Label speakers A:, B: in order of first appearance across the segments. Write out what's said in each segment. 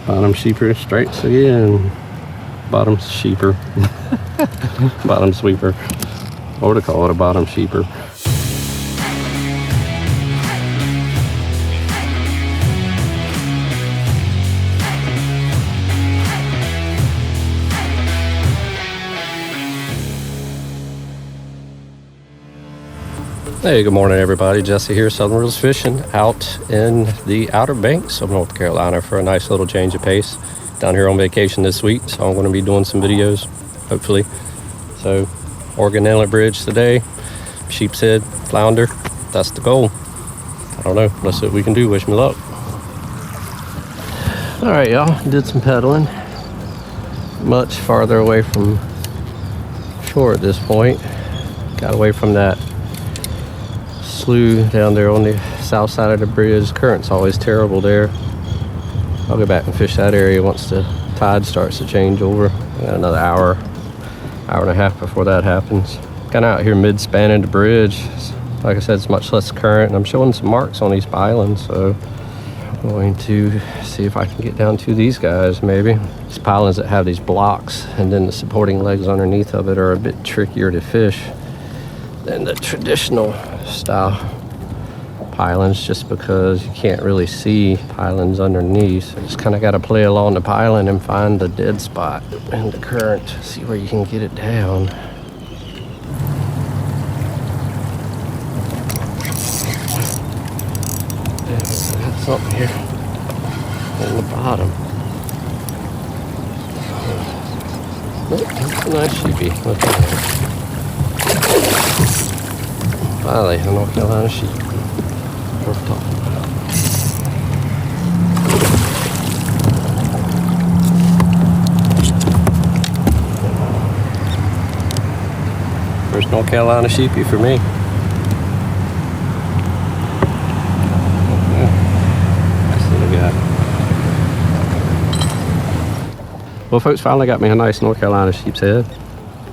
A: Bottom sheeper strikes again. Bottom sheeper. Bottom sweeper. Or to call it a bottom sheeper. Hey, good morning everybody. Jesse here, Southern Rivers Fishing, out in the Outer Banks of North Carolina for a nice little change of pace. Down here on vacation this week, so I'm going to be doing some videos, hopefully. So, Oregon Inlet Bridge today, sheepshead, flounder, that's the goal. I don't know, let's see what we can do, wish me luck. Alright y'all, did some pedaling. Much farther away from shore at this point. Got away from that slough down there on the south side of the bridge. Current's always terrible there. I'll go back and fish that area once the tide starts to change over. Got another hour and a half before that happens. Kind of out here mid-spanning the bridge. Like I said, it's much less current, and I'm showing some marks on these pilings, so I'm going to see if I can get down to these guys maybe. These pilings that have these blocks and then the supporting legs underneath of it are a bit trickier to fish than the traditional style pilings, just because you can't really see pilings underneath. So you just kind of got to play along the piling and find the dead spot in the current, see where you can get it down. There's something here on the bottom. Oh, that's a nice sheepy. Look at that. Finally, a North Carolina sheep. Worth talking about. First North Carolina sheepy for me. Nice little guy. Well, folks, finally got me a nice North Carolina sheepshead.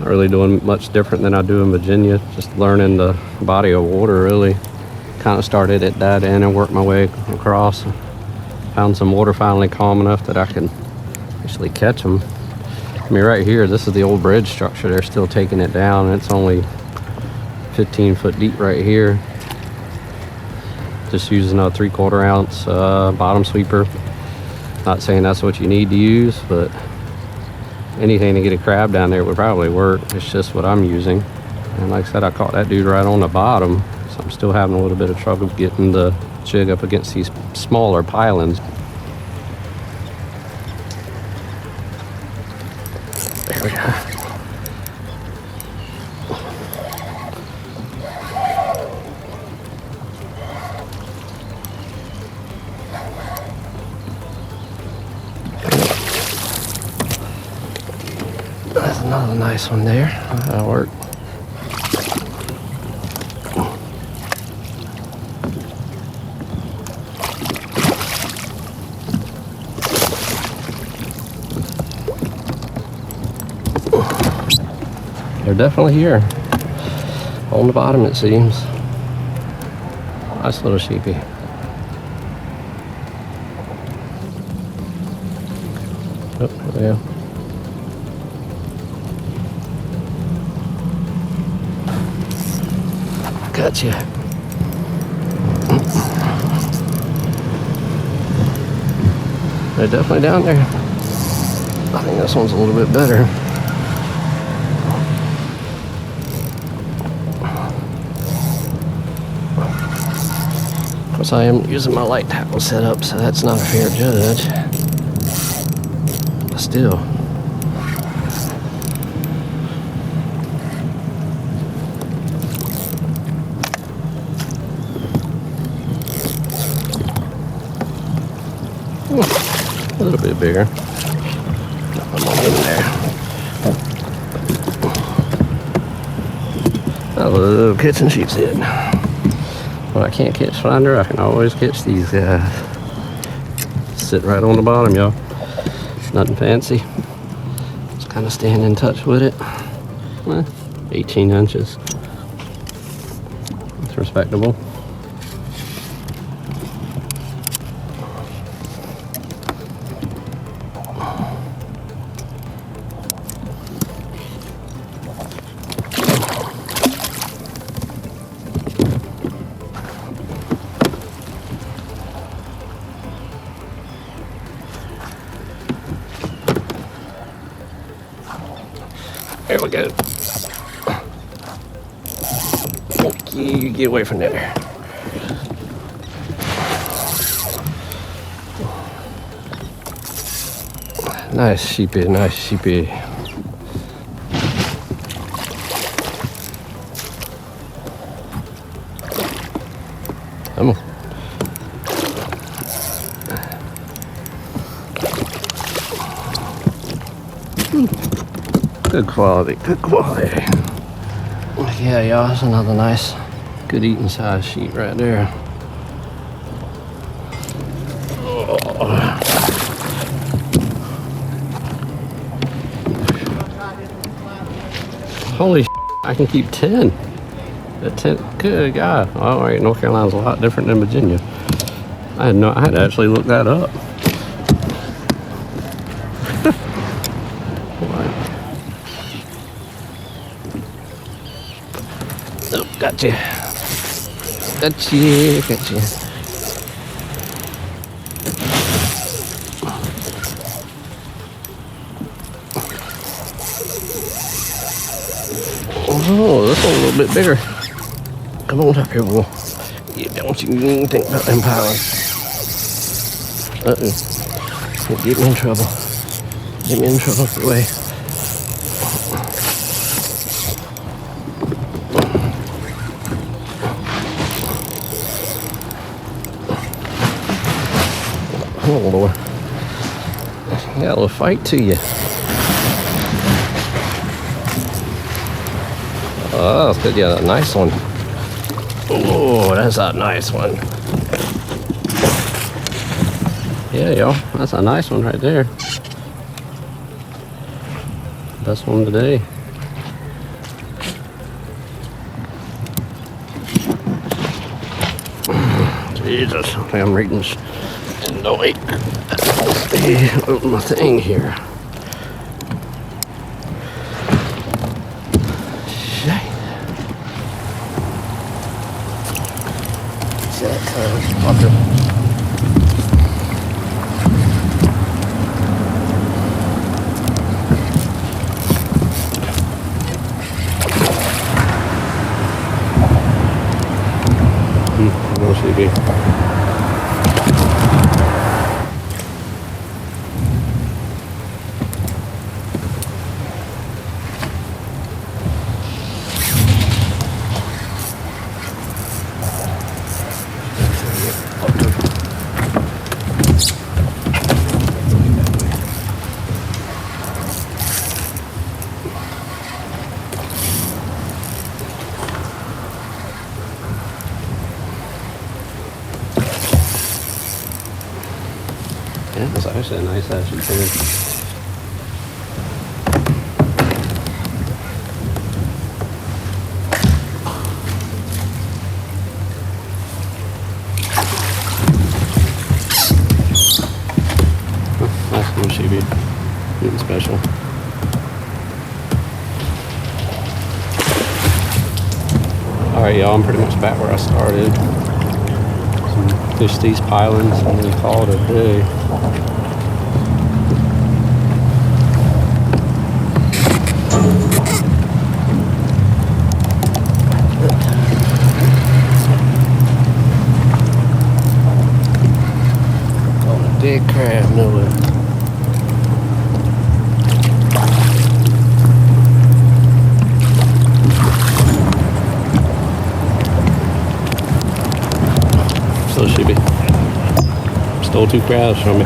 A: Not really doing much different than I do in Virginia, just learning the body of water really. Kind of started at that end and worked my way across. Found some water finally calm enough that I can actually catch them. I mean, right here, this is the old bridge structure. They're still taking it down, and it's only 15 foot deep right here. Just using a 3/4 ounce bottom sweeper. Not saying that's what you need to use, but anything to get a crab down there would probably work. It's just what I'm using. And like I said, I caught that dude right on the bottom. So I'm still having a little bit of trouble getting the jig up against these smaller pilings. There we go. That's another nice one there. That'll work. They're definitely here. On the bottom, it seems. Nice little sheepy. Oh, there we go. Gotcha. They're definitely down there. I think this one's a little bit better. Of course, I am using my light tackle setup, so that's not a fair judge. But still. A little bit bigger. Got one more in there. A little kitchen sheepshead. When I can't catch flounder, I can always catch these guys. Sit right on the bottom, y'all. Nothing fancy. Just kind of staying in touch with it. 18 inches. It's respectable. There we go. Thank you. Get away from there. Nice sheepy, nice sheepy. Come on. Good quality, good quality. Yeah, y'all, that's another nice, good eating size sheep right there. Oh. Holy shit, I can keep 10. At 10, good God. All right, North Carolina's a lot different than Virginia. I had to actually look that up. Oh, gotcha. Gotcha. Oh, this one's a little bit bigger. Come on up here, boy. Yeah, don't you even think about them pounds. Uh-oh. Get me in trouble. Get me in trouble for the way. Oh, Lord. You got a little fight to you. Oh, that's good. Yeah, a nice one. Oh, that's a nice one. Yeah, y'all. That's a nice one right there. Best one today. Jesus, I think I'm reading this. No, wait. Open my thing here. Yeah, that's actually a nice ass sheephead. Nice little sheepy. Nothing special. Alright, y'all, I'm pretty much back where I started. Fish these pilings and then call it a day. Caught a big crab, no way. So she be. Stole 2 crabs from me.